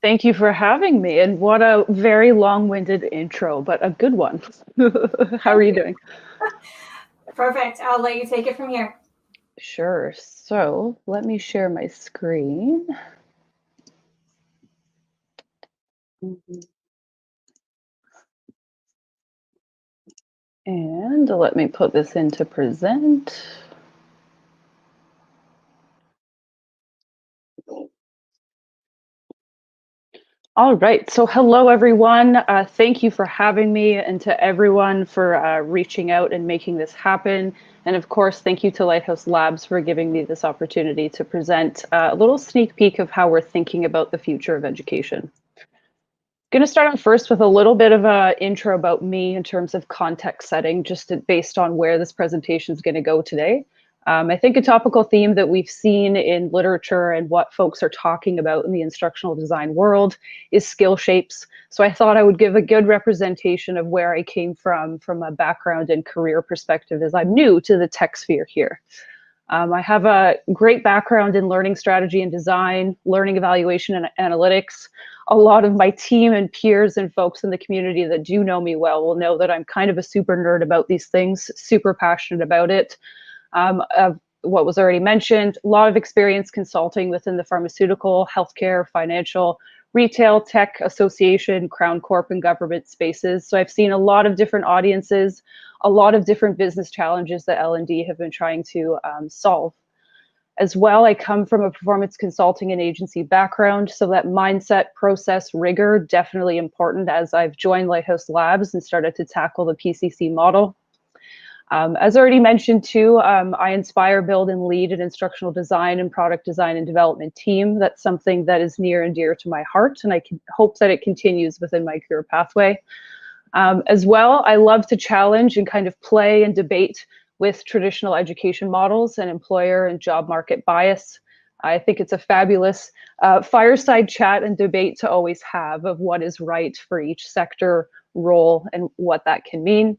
Thank you for having me. And what a very long-winded intro, but a good one. How are you doing? Perfect. I'll let you take it from here. Sure. So let me share my screen. And let me put this into present. All right. So hello, everyone. Thank you for having me, and to everyone for reaching out and making this happen. And of course, thank you to Lighthouse Labs for giving me this opportunity to present a little sneak peek of how we're thinking about the future of education. Going to start off first with a little bit of an intro about me in terms of context setting, based on where this presentation is going to go today. I think a topical theme that we've seen in literature and what folks are talking about in the instructional design world is skill shapes. So I thought I would give a good representation of where I came from a background and career perspective, as I'm new to the tech sphere here. I have a great background in learning strategy and design, learning evaluation and analytics. A lot of my team and peers and folks in the community that do know me well will know that I'm kind of a super nerd about these things, super passionate about it. Of what was already mentioned, a lot of experience consulting within the pharmaceutical, healthcare, financial, retail, tech, association, Crown Corp, and government spaces. So I've seen a lot of different audiences, a lot of different business challenges that L&D have been trying to solve. As well, I come from a performance consulting and agency background, so that mindset, process, rigor, definitely important as I've joined Lighthouse Labs and started to tackle the PCC model. As already mentioned too, I inspire, build, and lead an instructional design and product design and development team. That's something that is near and dear to my heart, and I hope that it continues within my career pathway. As well, I love to challenge and kind of play and debate with traditional education models and employer and job market bias. I think it's a fabulous fireside chat and debate to always have of what is right for each sector, role, and what that can mean.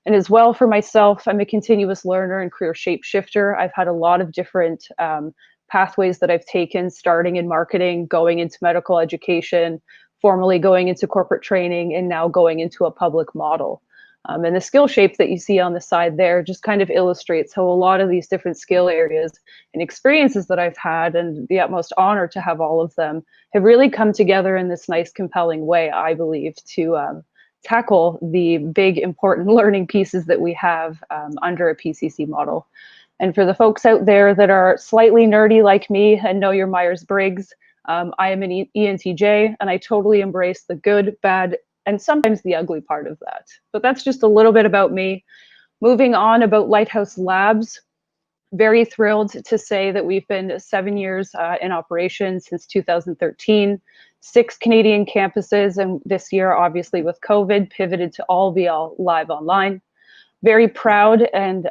And as well, for myself, I'm a continuous learner and career shapeshifter. I've had a lot of different pathways that I've taken, starting in marketing, going into medical education, formally going into corporate training, and now going into a public model. And the skill shape that you see on the side there just kind of illustrates how a lot of these different skill areas and experiences that I've had, and the utmost honor to have all of them, have really come together in this nice, compelling way, I believe, to tackle the big, important learning pieces that we have under a PCC model. And for the folks out there that are slightly nerdy like me and know your Myers-Briggs, I am an ENTJ, and I totally embrace the good, bad, and sometimes the ugly part of that. But that's just a little bit about me. Moving on about Lighthouse Labs, very thrilled to say that we've been 7 years in operation since 2013, 6 Canadian campuses, and this year, obviously with COVID, pivoted to all be live online. Very proud and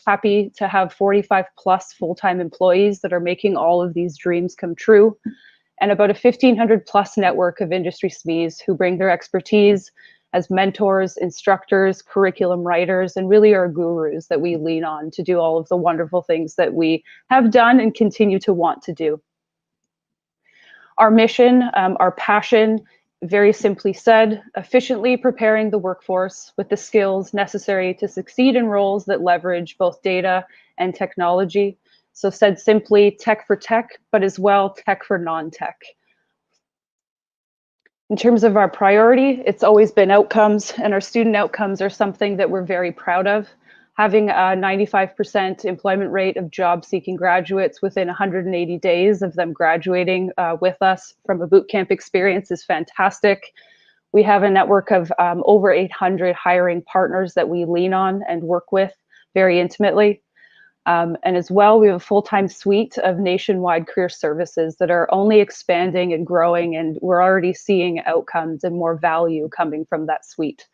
happy to have 45 plus full-time employees that are making all of these dreams come true, and about a 1,500 plus network of industry SMEs who bring their expertise as mentors, instructors, curriculum writers, and really are gurus that we lean on to do all of the wonderful things that we have done and continue to want to do. Our mission, our passion, very simply said, efficiently preparing the workforce with the skills necessary to succeed in roles that leverage both data and technology. So said simply, tech for tech, but as well tech for non-tech. In terms of our priority, it's always been outcomes, and our student outcomes are something that we're very proud of. Having a 95% employment rate of job-seeking graduates within 180 days of them graduating with us from a bootcamp experience is fantastic. We have a network of over 800 hiring partners that we lean on and work with very intimately. And as well, we have a full-time suite of nationwide career services that are only expanding and growing, and we're already seeing outcomes and more value coming from that suite.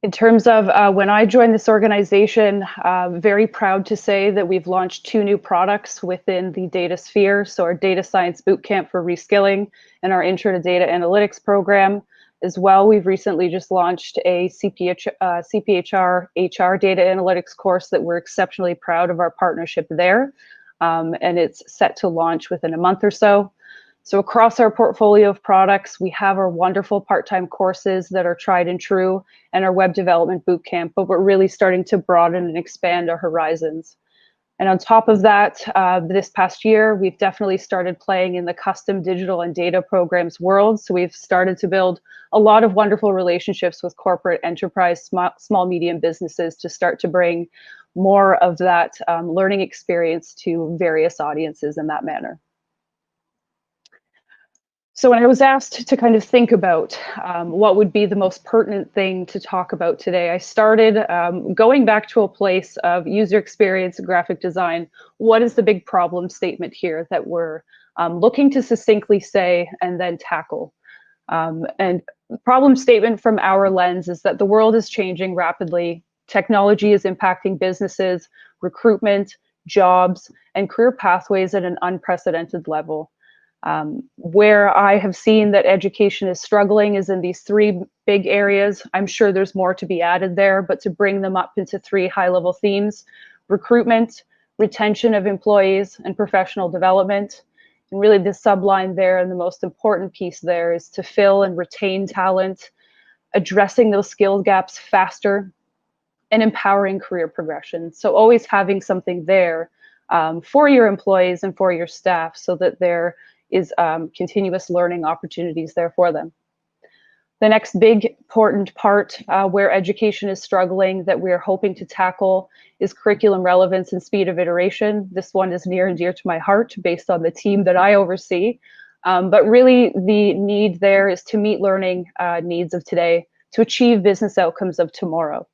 In terms of when I joined this organization, very proud to say that we've launched 2 new products within the data sphere. So our data science bootcamp for reskilling and our intro to data analytics program. As well, we've recently just launched a CPHR HR data analytics course that we're exceptionally proud of our partnership there. And it's set to launch within a month or so. So across our portfolio of products, we have our wonderful part-time courses that are tried and true and our web development bootcamp, but we're really starting to broaden and expand our horizons. And on top of that, this past year, we've definitely started playing in the custom digital and data programs world. So we've started to build a lot of wonderful relationships with corporate enterprise, small, medium businesses to start to bring more of that learning experience to various audiences in that manner. So when I was asked to kind of think about what would be the most pertinent thing to talk about today, I started going back to a place of user experience and graphic design. What is the big problem statement here that we're looking to succinctly say and then tackle? And the problem statement from our lens is that the world is changing rapidly. Technology is impacting businesses, recruitment, jobs, and career pathways at an unprecedented level. Where I have seen that education is struggling is in these three big areas. I'm sure there's more to be added there, but to bring them up into three high-level themes: recruitment, retention of employees, and professional development. And really the subline there and the most important piece there is to fill and retain talent, addressing those skill gaps faster, and empowering career progression. So always having something there for your employees and for your staff so that there is continuous learning opportunities there for them. The next big important part where education is struggling that we're hoping to tackle is curriculum relevance and speed of iteration. This one is near and dear to my heart based on the team that I oversee. But really the need there is to meet learning needs of today, to achieve business outcomes of tomorrow.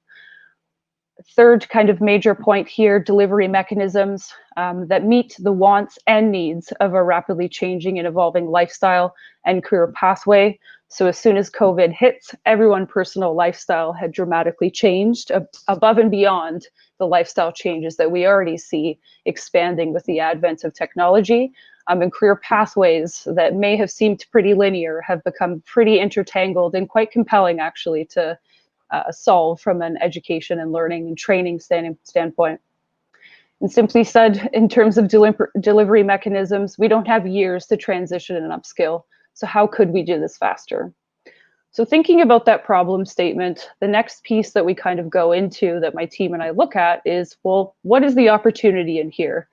Third kind of major point here, delivery mechanisms that meet the wants and needs of a rapidly changing and evolving lifestyle and career pathway. So as soon as COVID hits, everyone's personal lifestyle had dramatically changed above and beyond the lifestyle changes that we already see expanding with the advent of technology. And career pathways that may have seemed pretty linear have become pretty intertangled and quite compelling actually to solve from an education and learning and training standpoint. And simply said, in terms of delivery mechanisms, we don't have years to transition and upskill. So how could we do this faster? So thinking about that problem statement, the next piece that we kind of go into that my team and I look at is, well, what is the opportunity in here?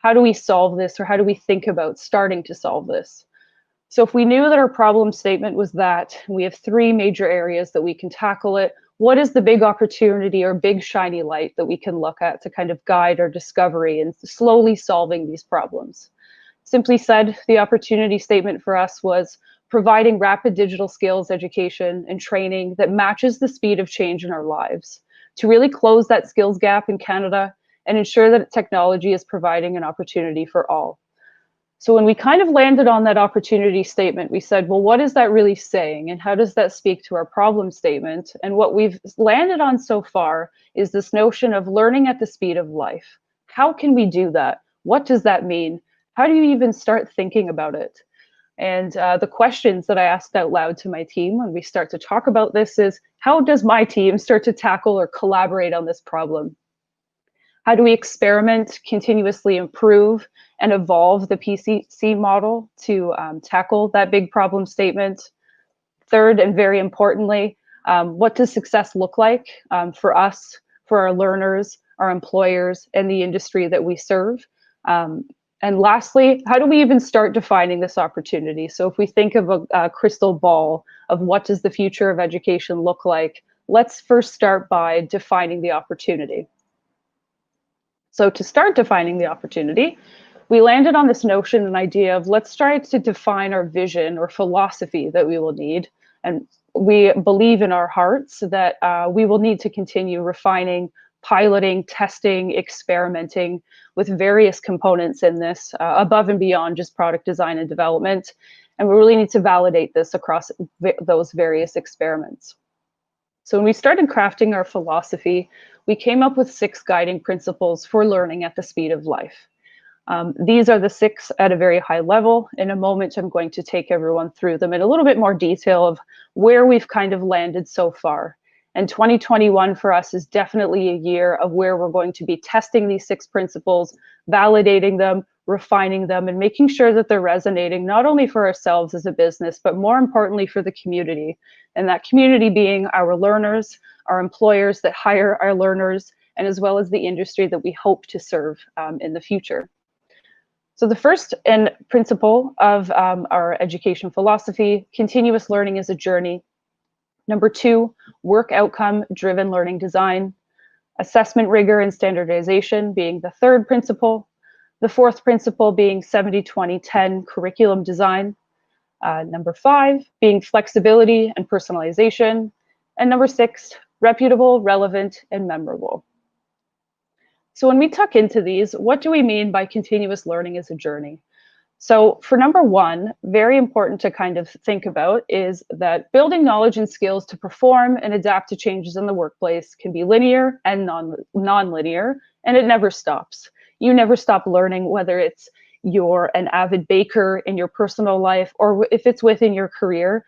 How do we solve this, or how do we think about starting to solve this? So if we knew that our problem statement was that we have three major areas that we can tackle it, what is the big opportunity or big shiny light that we can look at to kind of guide our discovery and slowly solving these problems? Simply said, the opportunity statement for us was providing rapid digital skills education and training that matches the speed of change in our lives to really close that skills gap in Canada and ensure that technology is providing an opportunity for all. So when we kind of landed on that opportunity statement, we said, well, what is that really saying? And how does that speak to our problem statement? And what we've landed on so far is this notion of learning at the speed of life. How can we do that? What does that mean? How do you even start thinking about it? And the questions that I asked out loud to my team when we start to talk about this is, how does my team start to tackle or collaborate on this problem? How do we experiment, continuously improve, and evolve the PCC model to tackle that big problem statement? Third, and very importantly, what does success look like for us, for our learners, our employers, and the industry that we serve? And lastly, how do we even start defining this opportunity? So if we think of a crystal ball of what does the future of education look like, let's first start by defining the opportunity. So to start defining the opportunity, we landed on this notion and idea of let's try to define our vision or philosophy that we will need. And we believe in our hearts that we will need to continue refining, piloting, testing, experimenting with various components in this above and beyond just product design and development. And we really need to validate this across those various experiments. So when we started crafting our philosophy, we came up with 6 guiding principles for learning at the speed of life. These are the 6 at a very high level. In a moment, I'm going to take everyone through them in a little bit more detail of where we've kind of landed so far. And 2021 for us is definitely a year of where we're going to be testing these 6 principles, validating them, refining them, and making sure that they're resonating not only for ourselves as a business, but more importantly for the community. And that community being our learners, our employers that hire our learners, and as well as the industry that we hope to serve in the future. So the first principle of our education philosophy, continuous learning is a journey. Number 2, work outcome driven learning design. Assessment rigor and standardization being the third principle. The fourth principle being 70-20-10 curriculum design. Number 5 being flexibility and personalization. And number 6, reputable, relevant, and memorable. So when we tuck into these, what do we mean by continuous learning as a journey? So for number 1, very important to kind of think about is that building knowledge and skills to perform and adapt to changes in the workplace can be linear and non-linear, and it never stops. You never stop learning, whether it's you're an avid baker in your personal life or if it's within your career,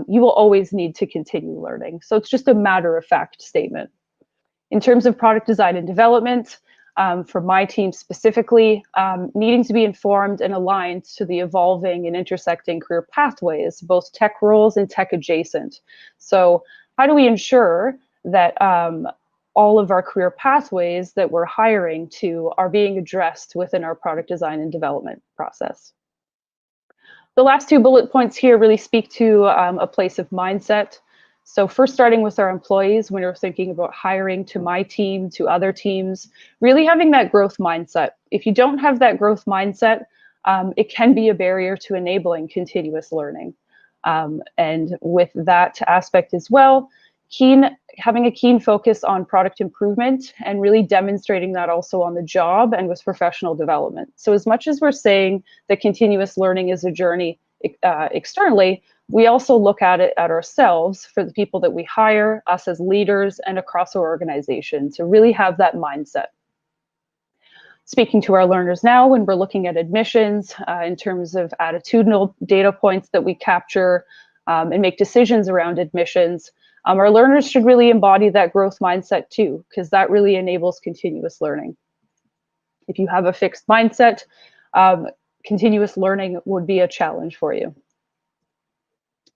you will always need to continue learning. So it's just a matter-of-fact statement. In terms of product design and development, for my team specifically, needing to be informed and aligned to the evolving and intersecting career pathways, both tech roles and tech adjacent. So how do we ensure that all of our career pathways that we're hiring to are being addressed within our product design and development process? The last 2 bullet points here really speak to a place of mindset. So first, starting with our employees, when you're thinking about hiring to my team, to other teams, really having that growth mindset. If you don't have that growth mindset, it can be a barrier to enabling continuous learning. And with that aspect as well, having a keen focus on product improvement and really demonstrating that also on the job and with professional development. So as much as we're saying that continuous learning is a journey externally, we also look at it at ourselves for the people that we hire, us as leaders, and across our organization to really have that mindset. Speaking to our learners now, when we're looking at admissions in terms of attitudinal data points that we capture and make decisions around admissions, our learners should really embody that growth mindset too, because that really enables continuous learning. If you have a fixed mindset, continuous learning would be a challenge for you.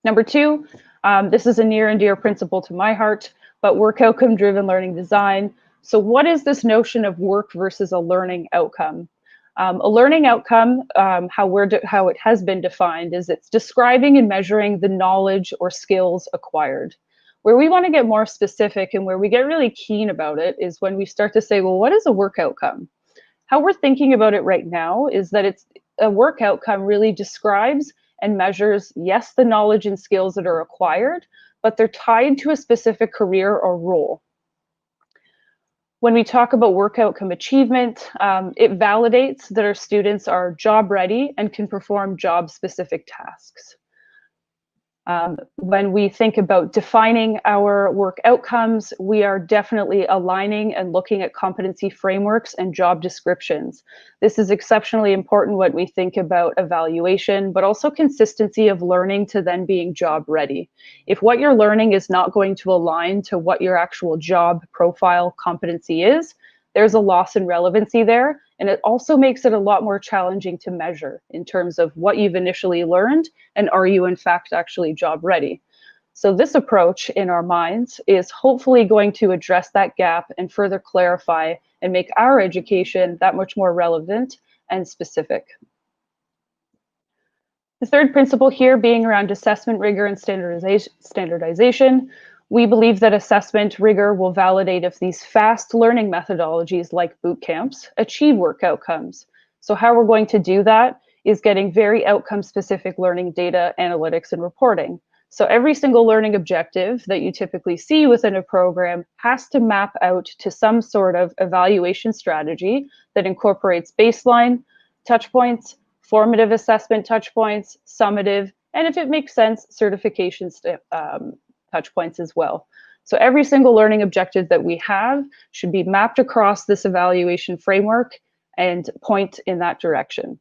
Number 2, this is a near and dear principle to my heart, but work outcome driven learning design. So what is this notion of work versus a learning outcome? A learning outcome, how it has been defined, is it's describing and measuring the knowledge or skills acquired. Where we want to get more specific and where we get really keen about it is when we start to say, well, what is a work outcome? How we're thinking about it right now is that it's a work outcome really describes and measures, yes, the knowledge and skills that are acquired, but they're tied to a specific career or role. When we talk about work outcome achievement, it validates that our students are job ready and can perform job specific tasks. When we think about defining our work outcomes, we are definitely aligning and looking at competency frameworks and job descriptions. This is exceptionally important when we think about evaluation, but also consistency of learning to then being job ready. If what you're learning is not going to align to what your actual job profile competency is, there's a loss in relevancy there. And it also makes it a lot more challenging to measure in terms of what you've initially learned and are you in fact actually job ready. So this approach in our minds is hopefully going to address that gap and further clarify and make our education that much more relevant and specific. The third principle here being around assessment rigor and standardization. We believe that assessment rigor will validate if these fast learning methodologies like boot camps achieve work outcomes. So how we're going to do that is getting very outcome specific learning data, analytics, and reporting. So every single learning objective that you typically see within a program has to map out to some sort of evaluation strategy that incorporates baseline touch points, formative assessment touch points, summative, and if it makes sense, certifications touch points as well. So every single learning objective that we have should be mapped across this evaluation framework and point in that direction.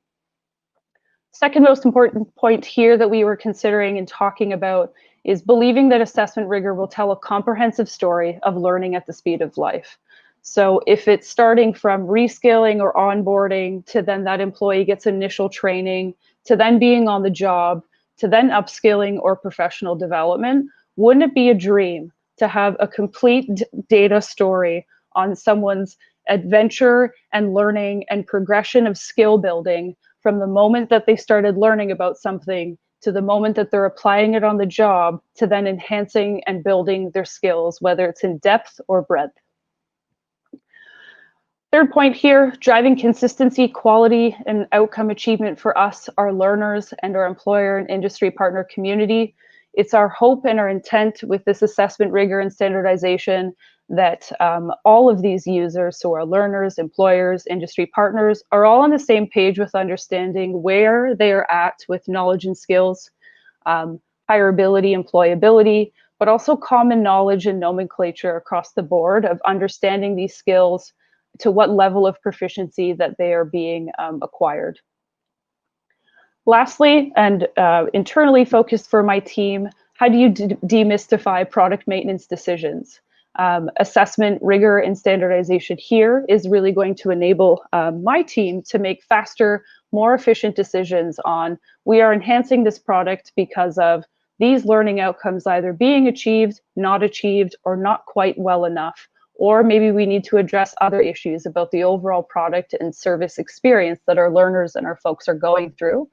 Second most important point here that we were considering and talking about is believing that assessment rigor will tell a comprehensive story of learning at the speed of life. So if it's starting from reskilling or onboarding to then that employee gets initial training, to then being on the job, to then upskilling or professional development, wouldn't it be a dream to have a complete data story on someone's adventure and learning and progression of skill building from the moment that they started learning about something to the moment that they're applying it on the job to then enhancing and building their skills, whether it's in depth or breadth. Third point here, driving consistency, quality, and outcome achievement for us, our learners, and our employer and industry partner community. It's our hope and our intent with this assessment rigor and standardization that all of these users, so our learners, employers, industry partners, are all on the same page with understanding where they are at with knowledge and skills, hireability, employability, but also common knowledge and nomenclature across the board of understanding these skills to what level of proficiency that they are being acquired. Lastly, and internally focused for my team, how do you demystify product maintenance decisions? Assessment, rigor, and standardization here is really going to enable my team to make faster, more efficient decisions on, we are enhancing this product because of these learning outcomes either being achieved, or not quite well enough, or maybe we need to address other issues about the overall product and service experience that our learners and our folks are going through.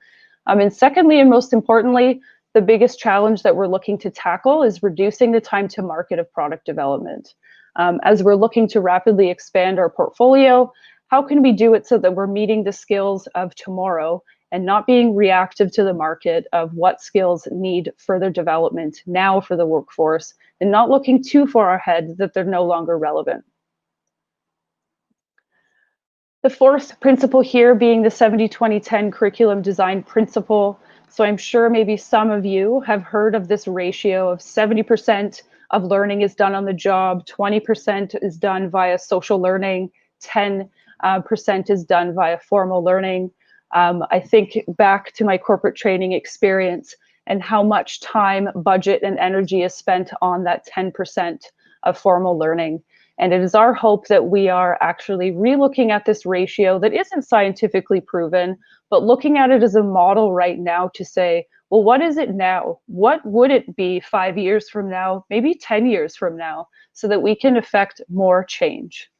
And secondly, and most importantly, the biggest challenge that we're looking to tackle is reducing the time to market of product development. As we're looking to rapidly expand our portfolio, how can we do it so that we're meeting the skills of tomorrow and not being reactive to the market of what skills need further development now for the workforce, and not looking too far ahead that they're no longer relevant. The fourth principle here being the 70-20-10 curriculum design principle. So I'm sure maybe some of you have heard of this ratio of 70% of learning is done on the job, 20% is done via social learning, 10% is done via formal learning. I think back to my corporate training experience and how much time, budget, and energy is spent on that 10% of formal learning. And it is our hope that we are actually relooking at this ratio that isn't scientifically proven, but looking at it as a model right now to say, well, what is it now? What would it be 5 years from now, maybe 10 years from now, so that we can affect more change?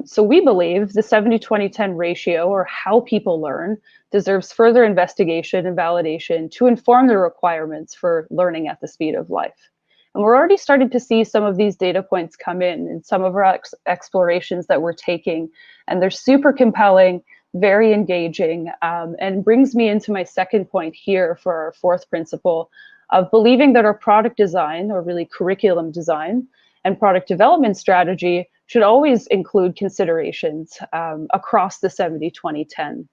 So we believe the 70-20-10 ratio, or how people learn, deserves further investigation and validation to inform the requirements for learning at the speed of life. And we're already starting to see some of these data points come in some of our explorations that we're taking, and they're super compelling, very engaging, and brings me into my second point here for our fourth principle of believing that our product design, or really curriculum design, and product development strategy should always include considerations across the 70-20-10,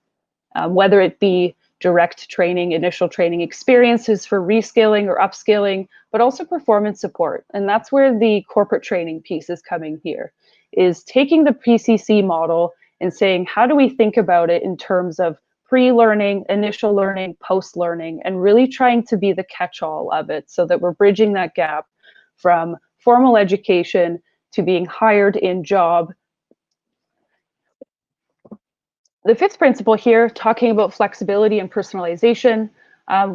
whether it be direct training, initial training experiences for reskilling or upskilling, but also performance support. And that's where the corporate training piece is coming here, is taking the PCC model and saying, how do we think about it in terms of pre-learning, initial learning, post-learning, and really trying to be the catch-all of it so that we're bridging that gap from formal education to being hired in job. The fifth principle here, talking about flexibility and personalization,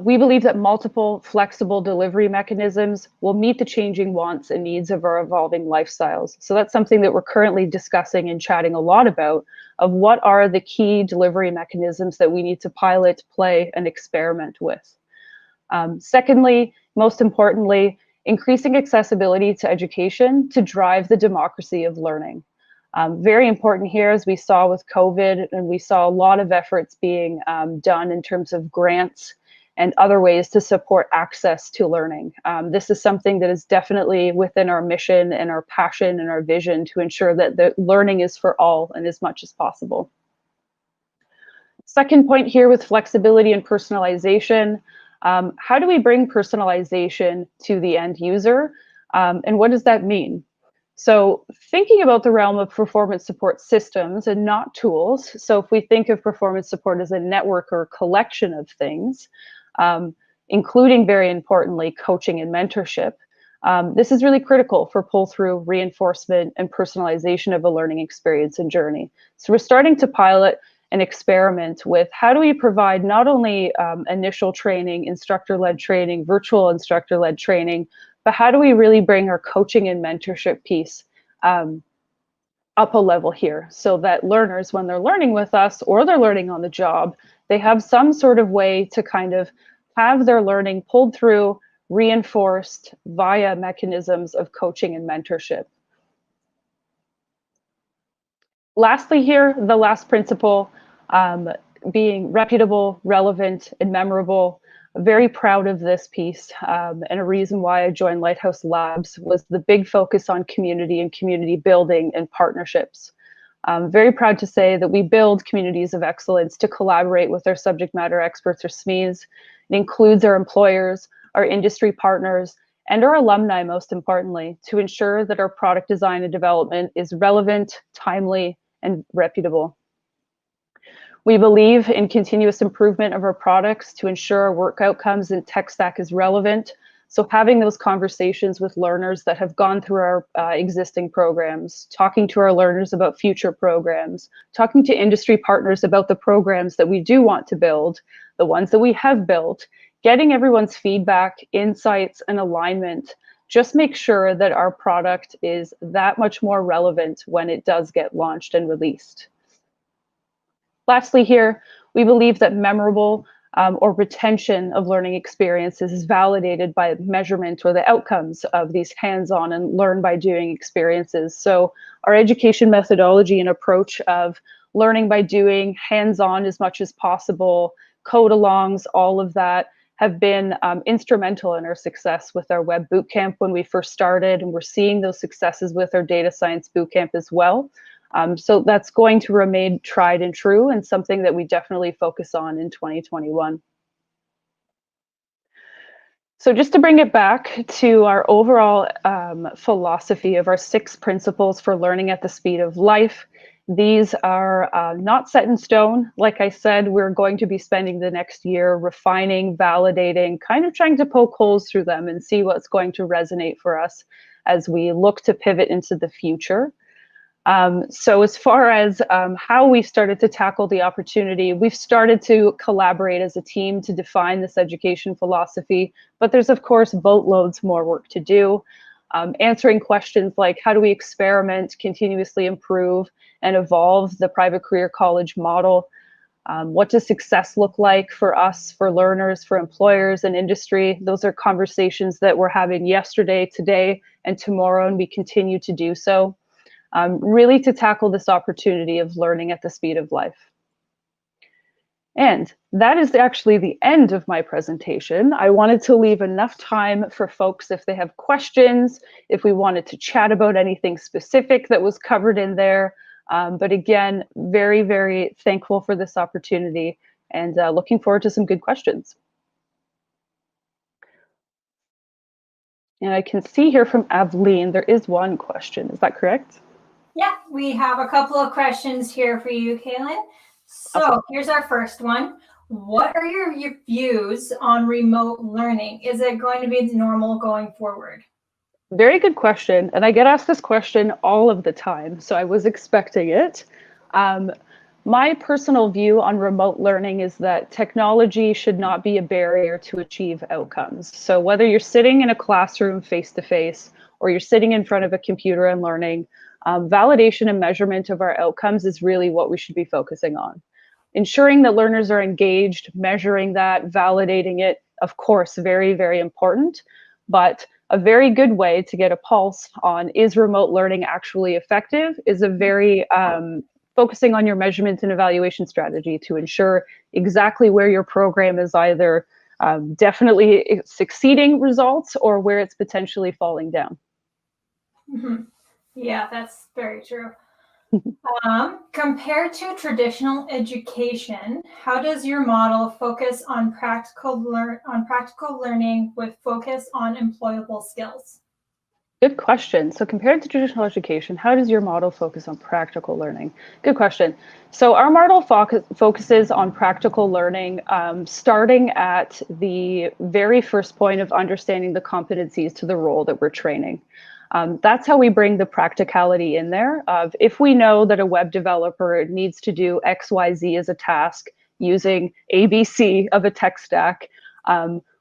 we believe that multiple flexible delivery mechanisms will meet the changing wants and needs of our evolving lifestyles. So that's something that we're currently discussing and chatting a lot about, of what are the key delivery mechanisms that we need to pilot, play, and experiment with. Secondly, most importantly, increasing accessibility to education to drive the democracy of learning. Very important here, as we saw with COVID, and we saw a lot of efforts being done in terms of grants and other ways to support access to learning. This is something that is definitely within our mission and our passion and our vision to ensure that the learning is for all and as much as possible. Second point here with flexibility and personalization. How do we bring personalization to the end user? And what does that mean? So thinking about the realm of performance support systems and not tools. So if we think of performance support as a network or collection of things, including very importantly, coaching and mentorship, This is really critical for pull-through, reinforcement, and personalization of a learning experience and journey. So we're starting to pilot and experiment with how do we provide not only initial training, instructor-led training, virtual instructor-led training, but how do we really bring our coaching and mentorship piece up a level here so that learners, when they're learning with us or they're learning on the job, they have some sort of way to kind of have their learning pulled through, reinforced via mechanisms of coaching and mentorship. Lastly here, the last principle, being reputable, relevant, and memorable. Very proud of this piece, and a reason why I joined Lighthouse Labs was the big focus on community and community building and partnerships. I'm very proud to say that we build communities of excellence to collaborate with our subject matter experts or SMEs. It includes our employers, our industry partners, and our alumni, most importantly, to ensure that our product design and development is relevant, timely, and reputable. We believe in continuous improvement of our products to ensure our work outcomes and tech stack is relevant. So having those conversations with learners that have gone through our existing programs, talking to our learners about future programs, talking to industry partners about the programs that we do want to build, the ones that we have built, getting everyone's feedback, insights, and alignment, just make sure that our product is that much more relevant when it does get launched and released. Lastly here, we believe that memorable or retention of learning experiences is validated by measurement or the outcomes of these hands-on and learn by doing experiences. So our education methodology and approach of learning by doing, hands-on as much as possible, code-alongs, all of that have been instrumental in our success with our web bootcamp when we first started, and we're seeing those successes with our data science bootcamp as well. So that's going to remain tried and true and something that we definitely focus on in 2021. So just to bring it back to our overall philosophy of our 6 principles for learning at the speed of life, these are not set in stone. Like I said, we're going to be spending the next year refining, validating, kind of trying to poke holes through them and see what's going to resonate for us as we look to pivot into the future. So as far as how we started to tackle the opportunity, we've started to collaborate as a team to define this education philosophy, but there's of course boatloads more work to do. Answering questions like how do we experiment, continuously improve, and evolve the private career college model? What does success look like for us, for learners, for employers and industry? Those are conversations that we're having yesterday, today, and tomorrow, and we continue to do so. Really to tackle this opportunity of learning at the speed of life. And that is actually the end of my presentation. I wanted to leave enough time for folks if they have questions, if we wanted to chat about anything specific that was covered in there. But again, very, very thankful for this opportunity and looking forward to some good questions. And I can see here from Aveline, there is one question. Is that correct? Yeah, we have a couple of questions here for you, Kaylyn. So awesome. Here's our first one. What are your views on remote learning? Is it going to be normal going forward? Very good question. And I get asked this question all of the time, so I was expecting it. My personal view on remote learning is that technology should not be a barrier to achieve outcomes. So whether you're sitting in a classroom face-to-face or you're sitting in front of a computer and learning, validation and measurement of our outcomes is really what we should be focusing on. Ensuring that learners are engaged, measuring that, validating it, of course, very, very important. But a very good way to get a pulse on is remote learning actually effective is a very focusing on your measurement and evaluation strategy to ensure exactly where your program is either definitely succeeding results or where it's potentially falling down. Mm-hmm. Yeah, that's very true. Compared to traditional education, how does your model focus on practical learning with focus on employable skills? Good question. So compared to traditional education, how does your model focus on practical learning? Good question. So our model focuses on practical learning, starting at the very first point of understanding the competencies to the role that we're training. That's how we bring the practicality in there of if we know that a web developer needs to do X, Y, Z as a task using ABC of a tech stack,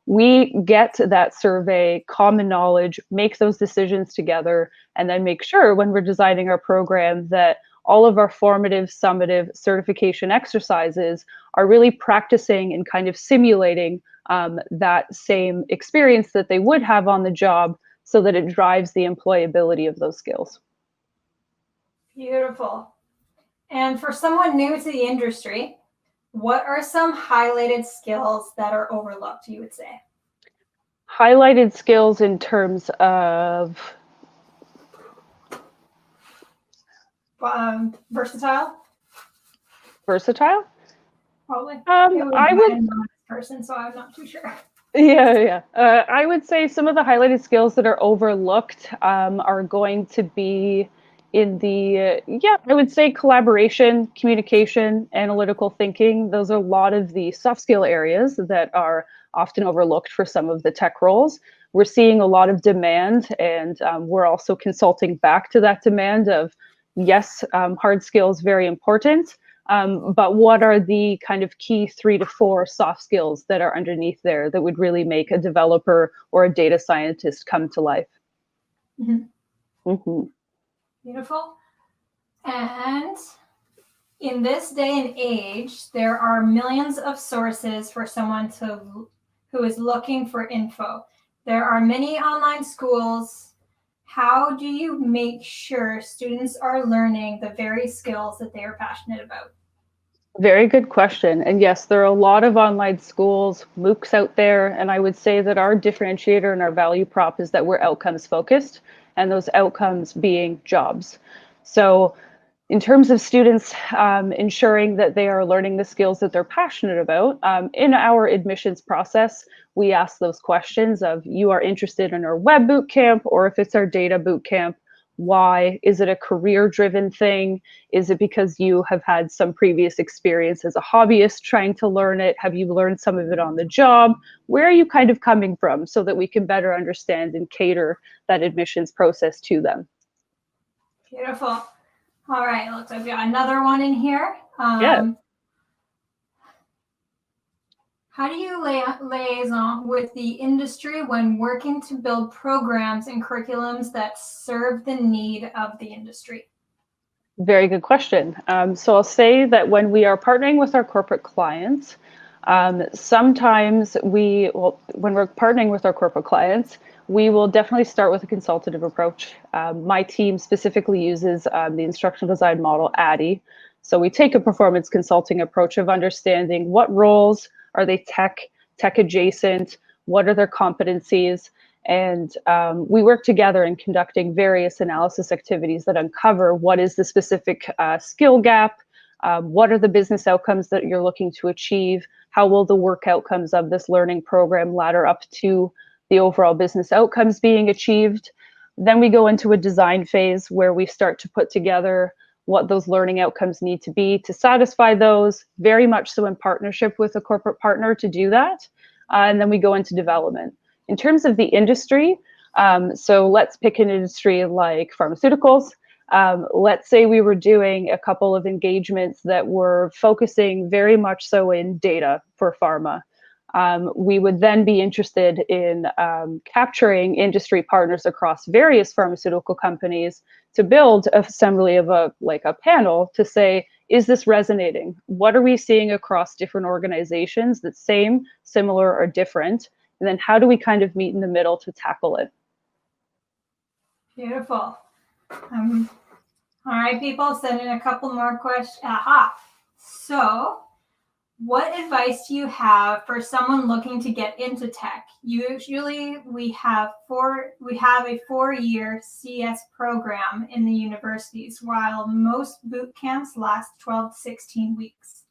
we get that survey, common knowledge, make those decisions together, and then make sure when we're designing our program that all of our formative, summative certification exercises are really practicing and kind of simulating that same experience that they would have on the job so that it drives the employability of those skills. Beautiful. And for someone new to the industry, what are some highlighted skills that are overlooked, you would say? Highlighted skills in terms of Versatile? versatile? Probably. I would. I'm not a person, so I'm not too sure. Yeah. I would say some of the highlighted skills that are overlooked are going to be in the, I would say collaboration, communication, analytical thinking. Those are a lot of the soft skill areas that are often overlooked for some of the tech roles. We're seeing a lot of demand, and we're also consulting back to that demand of, yes, hard skills, very important. But what are the kind of key 3 to 4 soft skills that are underneath there that would really make a developer or a data scientist come to life? Mm-hmm. Mm-hmm. Beautiful. And in this day and age, there are millions of sources for someone who is looking for info. There are many online schools. How do you make sure students are learning the very skills that they are passionate about? Very good question. And yes, there are a lot of online schools, MOOCs out there. And I would say that our differentiator and our value prop is that we're outcomes focused, and those outcomes being jobs. So in terms of students ensuring that they are learning the skills that they're passionate about, in our admissions process, we ask those questions of, you are interested in our web boot camp, or if it's our data boot camp, why? Is it a career-driven thing? Is it because you have had some previous experience as a hobbyist trying to learn it? Have you learned some of it on the job? Where are you kind of coming from so that we can better understand and cater that admissions process to them? Beautiful. All right, looks like we got another one in here. Yeah. How do you liaison with the industry when working to build programs and curriculums that serve the need of the industry? Very good question. So I'll say that when we are partnering with our corporate clients, sometimes when we're partnering with our corporate clients, we will definitely start with a consultative approach. My team specifically uses the instructional design model ADDIE. So we take a performance consulting approach of understanding what roles are they tech adjacent, what are their competencies, and we work together in conducting various analysis activities that uncover what is the specific skill gap, what are the business outcomes that you're looking to achieve, how will the work outcomes of this learning program ladder up to the overall business outcomes being achieved. Then we go into a design phase where we start to put together what those learning outcomes need to be to satisfy those, very much so in partnership with a corporate partner to do that. And then we go into development. In terms of the industry, so let's pick an industry like pharmaceuticals. Let's say we were doing a couple of engagements that were focusing very much so in data for pharma. We would then be interested in capturing industry partners across various pharmaceutical companies to build an assembly of a panel to say, is this resonating? What are we seeing across different organizations that's same, similar, or different? And then how do we kind of meet in the middle to tackle it? Beautiful. All right, people, send in a couple more questions. Aha. So, what advice do you have for someone looking to get into tech? Usually we have a 4-year CS program in the universities, while most boot camps last 12 to 16 weeks.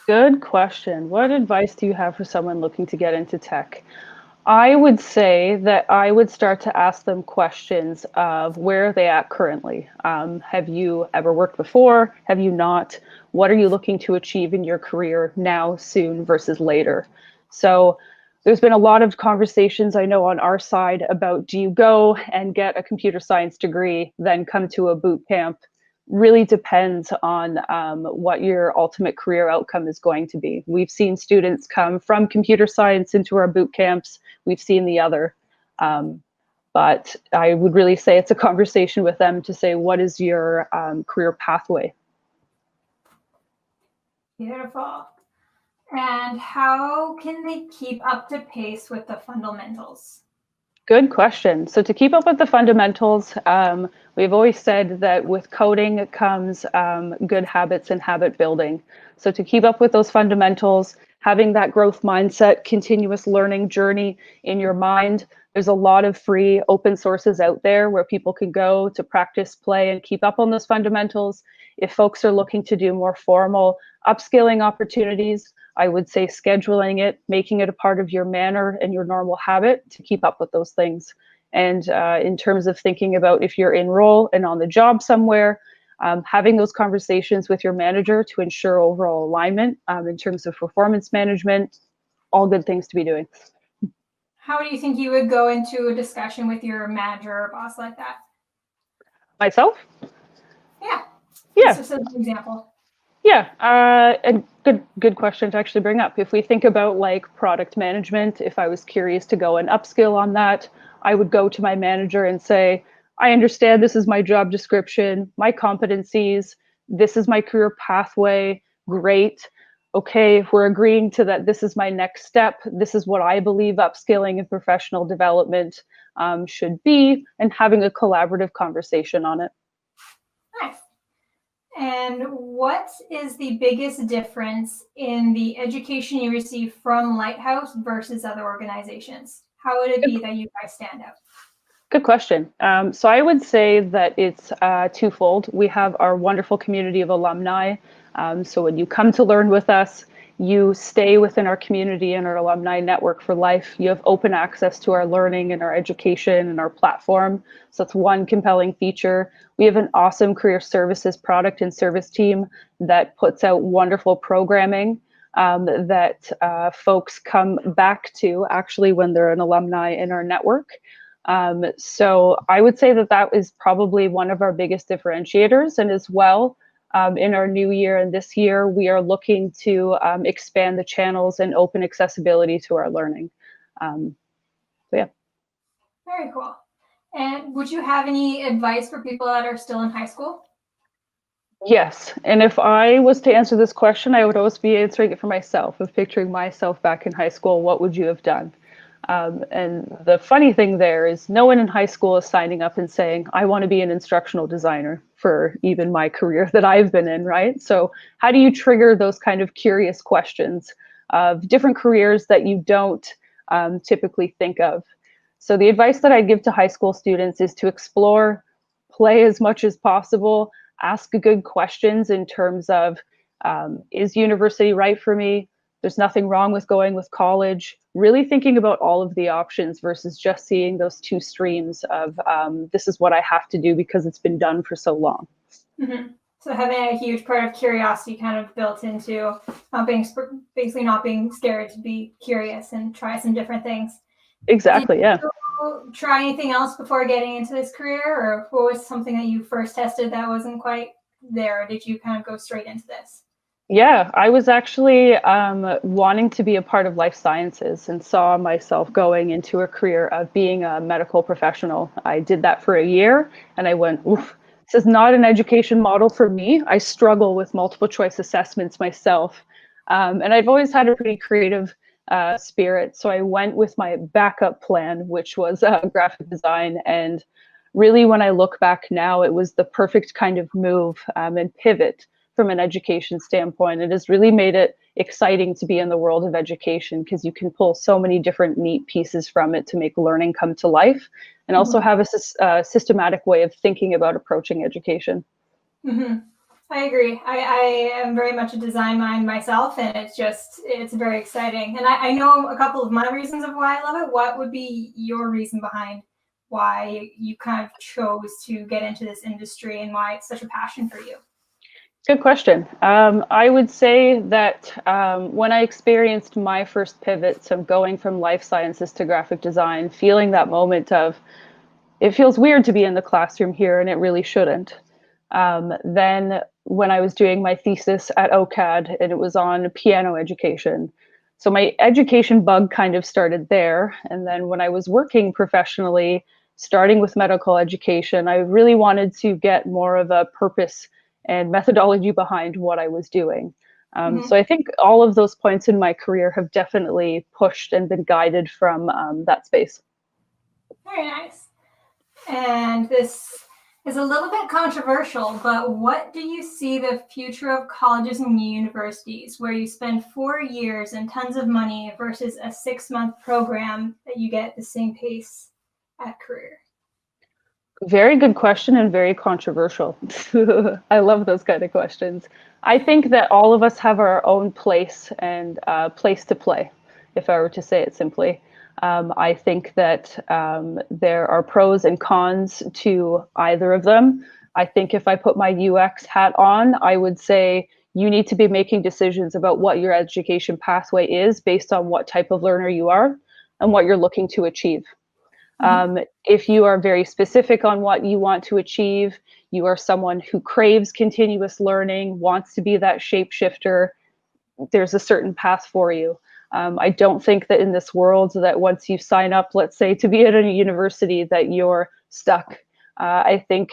Good question. What advice do you have for someone looking to get into tech? I would say that I would start to ask them questions of where are they at currently? Have you ever worked before? Have you not? What are you looking to achieve in your career now, soon versus later? So there's been a lot of conversations I know on our side about, do you go and get a computer science degree, then come to a boot camp? Really depends on what your ultimate career outcome is going to be. We've seen students come from computer science into our boot camps. We've seen the other. But I would really say it's a conversation with them to say, what is your career pathway? Beautiful. And how can they keep up to pace with the fundamentals? Good question. So to keep up with the fundamentals, we've always said that with coding comes good habits and habit building. So to keep up with those fundamentals, having that growth mindset, continuous learning journey in your mind, there's a lot of free open sources out there where people can go to practice, play, and keep up on those fundamentals. If folks are looking to do more formal upskilling opportunities, I would say scheduling it, making it a part of your manner and your normal habit to keep up with those things. And in terms of thinking about if you're in role and on the job somewhere, having those conversations with your manager to ensure overall alignment in terms of performance management, all good things to be doing. How do you think you would go into a discussion with your manager or boss like that? Myself? Yeah. Yeah. Just as an example. Yeah, a good question to actually bring up. If we think about like product management, if I was curious to go and upskill on that, I would go to my manager and say, I understand this is my job description, my competencies, this is my career pathway, great. Okay, if we're agreeing to that, this is my next step, this is what I believe upskilling and professional development should be, and having a collaborative conversation on it. Nice. And what is the biggest difference in the education you receive from Lighthouse versus other organizations? How would it be that you guys stand out? Good question. So I would say that it's twofold. We have our wonderful community of alumni. So when you come to learn with us, you stay within our community and our alumni network for life. You have open access to our learning and our education and our platform. So that's one compelling feature. We have an awesome career services product and service team that puts out wonderful programming that folks come back to actually when they're an alumni in our network. So I would say that that is probably one of our biggest differentiators. And as well, in our new year and this year, we are looking to expand the channels and open accessibility to our learning. So yeah. Very cool. And would you have any advice for people that are still in high school? Yes. And if I was to answer this question, I would always be answering it for myself, of picturing myself back in high school. What would you have done? And the funny thing there is no one in high school is signing up and saying, I want to be an instructional designer for even my career that I've been in, right? So how do you trigger those kind of curious questions of different careers that you don't typically think of? So the advice that I give to high school students is to explore, play as much as possible, ask good questions in terms of, is university right for me? There's nothing wrong with going with college. Really thinking about all of the options versus just seeing those two streams of this is what I have to do because it's been done for so long. Mm-hmm. So having a huge part of curiosity kind of built into basically not being scared to be curious and try some different things. Exactly, yeah. Did you try anything else before getting into this career, or what was something that you first tested that wasn't quite there? Or did you kind of go straight into this? Yeah, I was actually wanting to be a part of life sciences and saw myself going into a career of being a medical professional. I did that for a year and I went, oof, this is not an education model for me. I struggle with multiple choice assessments myself. And I've always had a pretty creative spirit. So I went with my backup plan, which was graphic design. And really, when I look back now, it was the perfect kind of move and pivot from an education standpoint. It has really made it exciting to be in the world of education because you can pull so many different neat pieces from it to make learning come to life and also have a systematic way of thinking about approaching education. Mm-hmm. I agree. I am very much a design mind myself, and it's very exciting. And I know a couple of my reasons of why I love it. What would be your reason behind why you kind of chose to get into this industry and why it's such a passion for you? Good question. I would say that when I experienced my first pivot, so going from life sciences to graphic design, feeling that moment of, it feels weird to be in the classroom here and it really shouldn't. Then when I was doing my thesis at OCAD and it was on piano education. So my education bug kind of started there. And then when I was working professionally, starting with medical education, I really wanted to get more of a purpose and methodology behind what I was doing. So I think all of those points in my career have definitely pushed and been guided from that space. Very nice. And this is a little bit controversial, but what do you see the future of colleges and universities where you spend 4 years and tons of money versus a 6-month program that you get the same pace at career? Very good question and very controversial. I love those kind of questions. I think that all of us have our own place and place to play, if I were to say it simply. I think that there are pros and cons to either of them. I think if I put my UX hat on, I would say you need to be making decisions about what your education pathway is based on what type of learner you are and what you're looking to achieve. If you are very specific on what you want to achieve, you are someone who craves continuous learning, wants to be that shapeshifter, there's a certain path for you. I don't think that in this world that once you sign up, let's say, to be at a university, that you're stuck. I think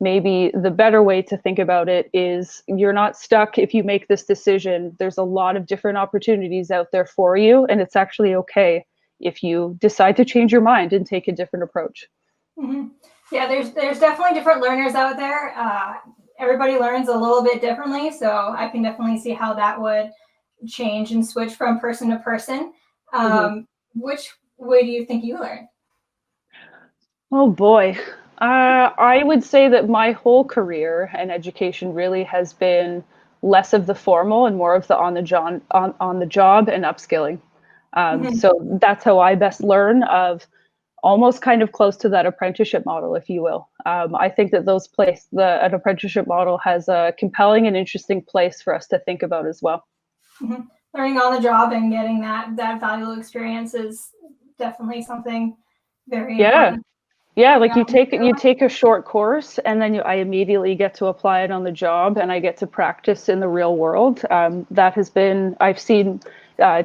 maybe the better way to think about it is you're not stuck if you make this decision. There's a lot of different opportunities out there for you, and it's actually okay if you decide to change your mind and take a different approach. Yeah, there's definitely different learners out there. Everybody learns a little bit differently, so I can definitely see how that would change and switch from person to person. Which way do you think you learn? Oh boy. I would say that my whole career and education really has been less of the formal and more of the on the job and upskilling. So that's how I best learn, of almost kind of close to that apprenticeship model, if you will. I think that an apprenticeship model has a compelling and interesting place for us to think about as well. Learning on the job and getting that valuable experience is definitely something very important. Yeah, like you take a short course and then I immediately get to apply it on the job and I get to practice in the real world. I've seen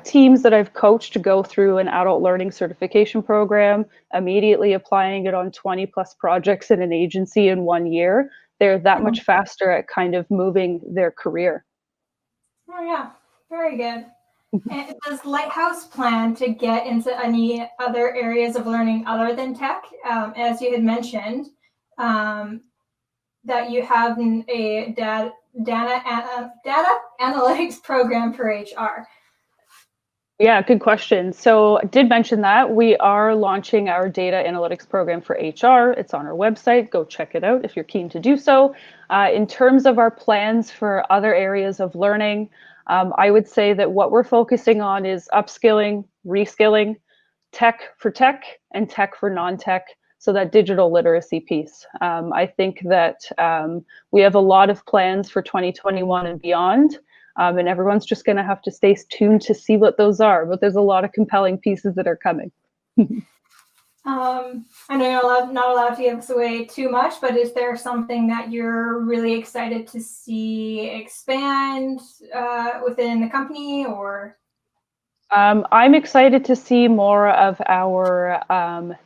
teams that I've coached go through an adult learning certification program, immediately applying it on 20 plus projects in an agency in 1 year. They're that much faster at kind of moving their career. Oh yeah, very good. And does Lighthouse plan to get into any other areas of learning other than tech? As you had mentioned, that you have a data analytics program for HR. Yeah, good question. So I did mention that we are launching our data analytics program for HR. It's on our website. Go check it out if you're keen to do so. In terms of our plans for other areas of learning, I would say that what we're focusing on is upskilling, reskilling, tech for tech, and tech for non-tech. So that digital literacy piece. I think that we have a lot of plans for 2021 and beyond. And everyone's just going to have to stay tuned to see what those are. But there's a lot of compelling pieces that are coming. I know you're not allowed to give us away too much, but is there something that you're really excited to see expand within the company, or? I'm excited to see more of our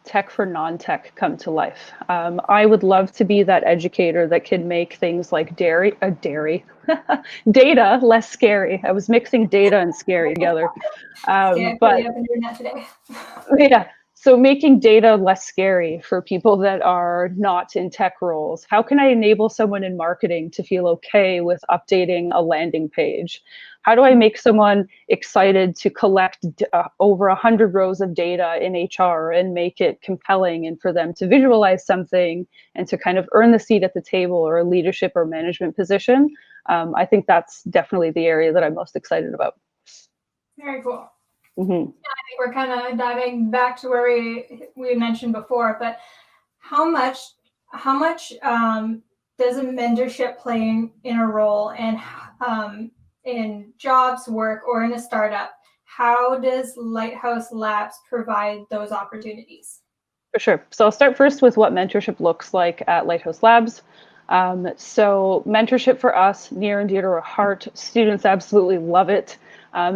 tech for non-tech come to life. I would love to be that educator that can make things like data less scary. I was mixing data and scary together. Yeah, But I've been doing that today. yeah, So making data less scary for people that are not in tech roles. How can I enable someone in marketing to feel okay with updating a landing page? How do I make someone excited to collect over 100 rows of data in HR and make it compelling and for them to visualize something and to kind of earn the seat at the table or a leadership or management position? I think that's definitely the area that I'm most excited about. Very cool. Mm-hmm. I think we're kind of diving back to where we mentioned before, but how much does a mentorship play in a role, and in jobs, work, or in a startup? How does Lighthouse Labs provide those opportunities? For sure. So I'll start first with what mentorship looks like at Lighthouse Labs. So mentorship for us, near and dear to our heart. Students absolutely love it.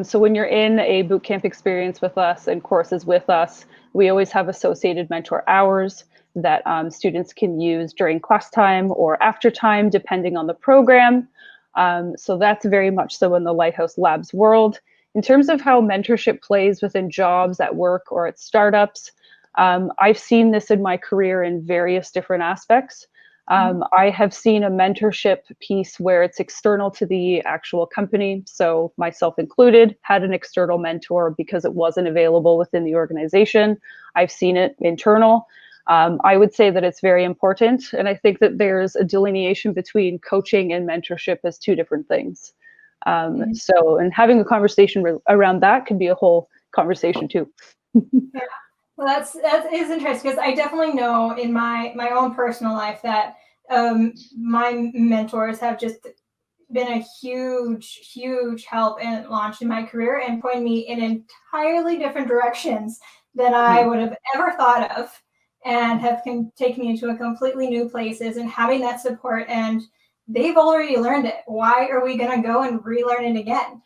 So when you're in a bootcamp experience with us and courses with us, we always have associated mentor hours that students can use during class time or after time, depending on the program. So that's very much so in the Lighthouse Labs world. In terms of how mentorship plays within jobs, at work, or at startups, I've seen this in my career in various different aspects. I have seen a mentorship piece where it's external to the actual company. So myself included, had an external mentor because it wasn't available within the organization. I've seen it internal. I would say that it's very important. And I think that there's a delineation between coaching and mentorship as two different things. So, and having a conversation around that could be a whole conversation too. Yeah. Well, that is interesting, because I definitely know in my own personal life that my mentors have just been a huge help and launch in my career and point me in entirely different directions than I would have ever thought of, and have taken me into a completely new places, and having that support. And they've already learned it. Why are we going to go and relearn it again?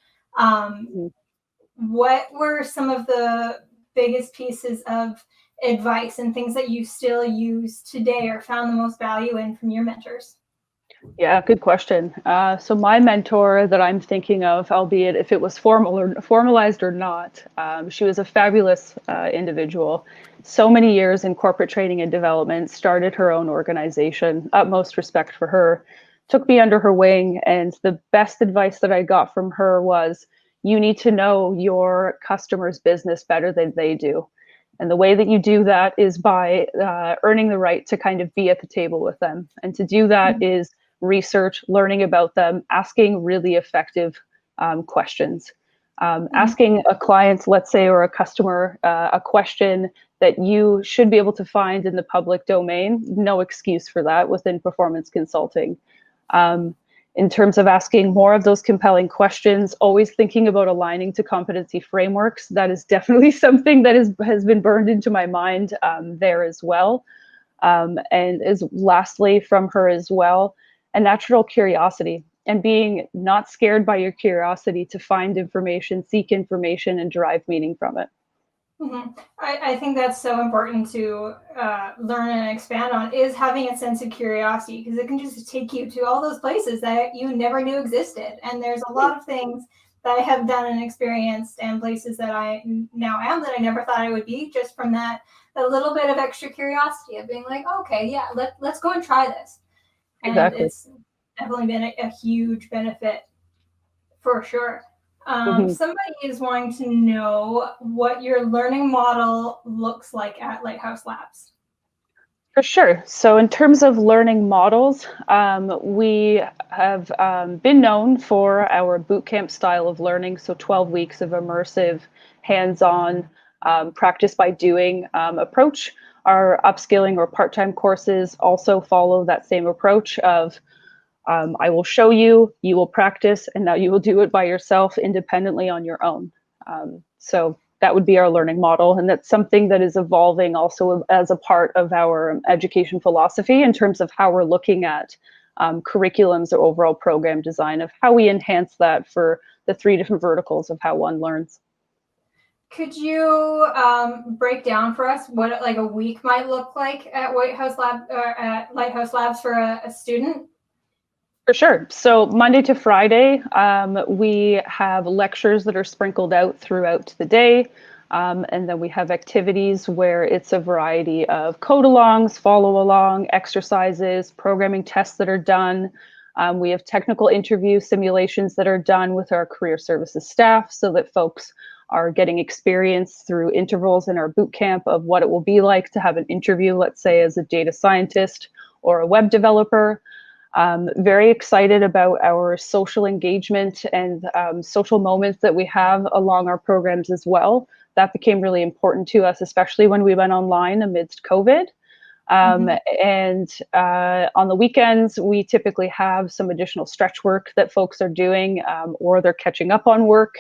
What were some of the biggest pieces of advice and things that you still use today or found the most value in from your mentors? Yeah, good question. So my mentor that I'm thinking of, albeit if it was formal or formalized or not, she was a fabulous individual. So many years in corporate training and development, started her own organization, utmost respect for her, took me under her wing. And the best advice that I got from her was, you need to know your customer's business better than they do. And the way that you do that is by earning the right to kind of be at the table with them. And to do that is research, learning about them, asking really effective questions. Asking a client, let's say, or a customer, a question that you should be able to find in the public domain, no excuse for that within performance consulting. In terms of asking more of those compelling questions, always thinking about aligning to competency frameworks. That is definitely something that has been burned into my mind there as well. And is lastly from her as well, a natural curiosity and being not scared by your curiosity to find information, seek information, and derive meaning from it. I think that's so important to learn and expand on, is having a sense of curiosity, because it can just take you to all those places that you never knew existed. And there's a lot of things that I have done and experienced, and places that I now am that I never thought I would be, just from that a little bit of extra curiosity of being like, okay, yeah, let's go and try this. Exactly. And it's definitely been a huge benefit for sure. Somebody is wanting to know what your learning model looks like at Lighthouse Labs. For sure. So in terms of learning models, we have been known for our bootcamp style of learning. So 12 weeks of immersive, hands-on, practice by doing approach. Our upskilling or part-time courses also follow that same approach of I will show you, you will practice, and now you will do it by yourself independently on your own. So that would be our learning model. And that's something that is evolving also as a part of our education philosophy in terms of how we're looking at curriculums or overall program design, of how we enhance that for the 3 different verticals of how one learns. Could you break down for us what like a week might look like at Lighthouse Labs for a student? For sure. So Monday to Friday, we have lectures that are sprinkled out throughout the day. And then we have activities where it's a variety of code-alongs, follow-along, exercises, programming tests that are done. We have technical interview simulations that are done with our career services staff so that folks are getting experience through intervals in our boot camp of what it will be like to have an interview, let's say as a data scientist or a web developer. Very excited about our social engagement and social moments that we have along our programs as well. That became really important to us, especially when we went online amidst COVID. And on the weekends, we typically have some additional stretch work that folks are doing, or they're catching up on work.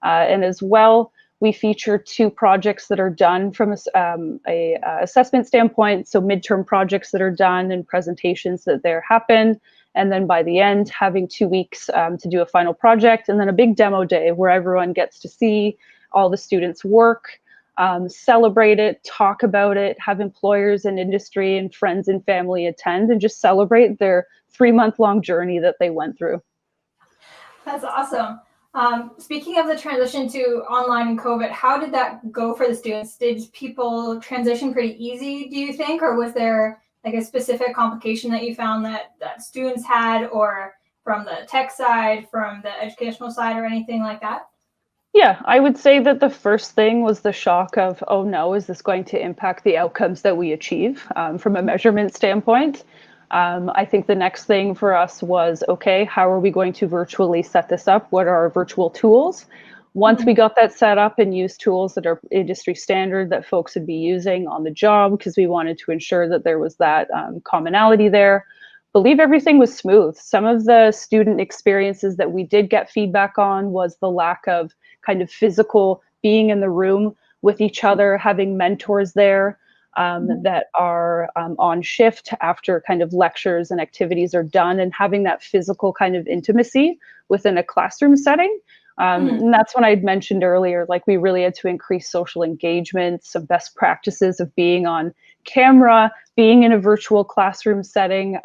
And as well, we feature 2 projects that are done from a assessment standpoint. So midterm projects that are done and presentations that there happen. And then by the end, having 2 weeks to do a final project, and then a big demo day where everyone gets to see all the students' work, celebrate it, talk about it, have employers and industry and friends and family attend and just celebrate their 3-month-long journey that they went through. That's awesome. Speaking of the transition to online and COVID, how did that go for the students? Did people transition pretty easy, do you think? Or was there like a specific complication that you found that students had, or from the tech side, from the educational side, or anything like that? Yeah, I would say that the first thing was the shock of, oh no, is this going to impact the outcomes that we achieve from a measurement standpoint? I think the next thing for us was, okay, how are we going to virtually set this up? What are our virtual tools? Once we got that set up and used tools that are industry standard that folks would be using on the job, because we wanted to ensure that there was that commonality there, believe everything was smooth. Some of the student experiences that we did get feedback on was the lack of kind of physical being in the room with each other, having mentors there that are on shift after kind of lectures and activities are done, and having that physical kind of intimacy within a classroom setting. And that's when I'd mentioned earlier, like we really had to increase social engagement, some best practices of being on camera, being in a virtual classroom setting.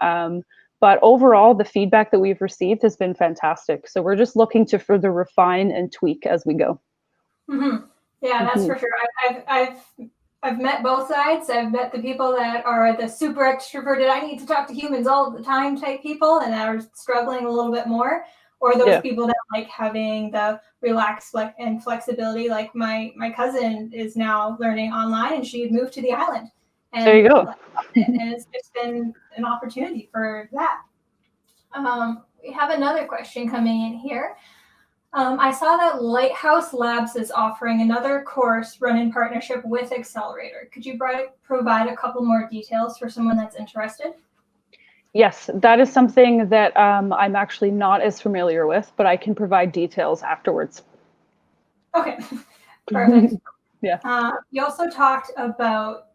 But overall, the feedback that we've received has been fantastic. So we're just looking to further refine and tweak as we go. Yeah, that's for sure. I've met both sides. I've met the people that are the super extroverted, I need to talk to humans all the time type people, and are struggling a little bit more. Or those people that like having the relaxed and flexibility. Like my cousin is now learning online, and she had moved to the island. And there you go. And it's been an opportunity for that. We have another question coming in here. I saw that Lighthouse Labs is offering another course run in partnership with Accelerator. Could you provide a couple more details for someone that's interested? Yes, that is something that I'm actually not as familiar with, but I can provide details afterwards. Okay, perfect. Yeah. You also talked about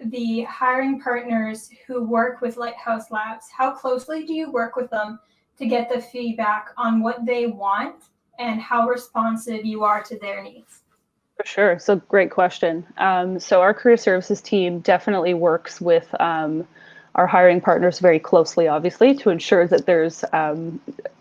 the hiring partners who work with Lighthouse Labs. How closely do you work with them to get the feedback on what they want and how responsive you are to their needs? For sure. So great question. So our career services team definitely works with our hiring partners very closely, obviously, to ensure that there's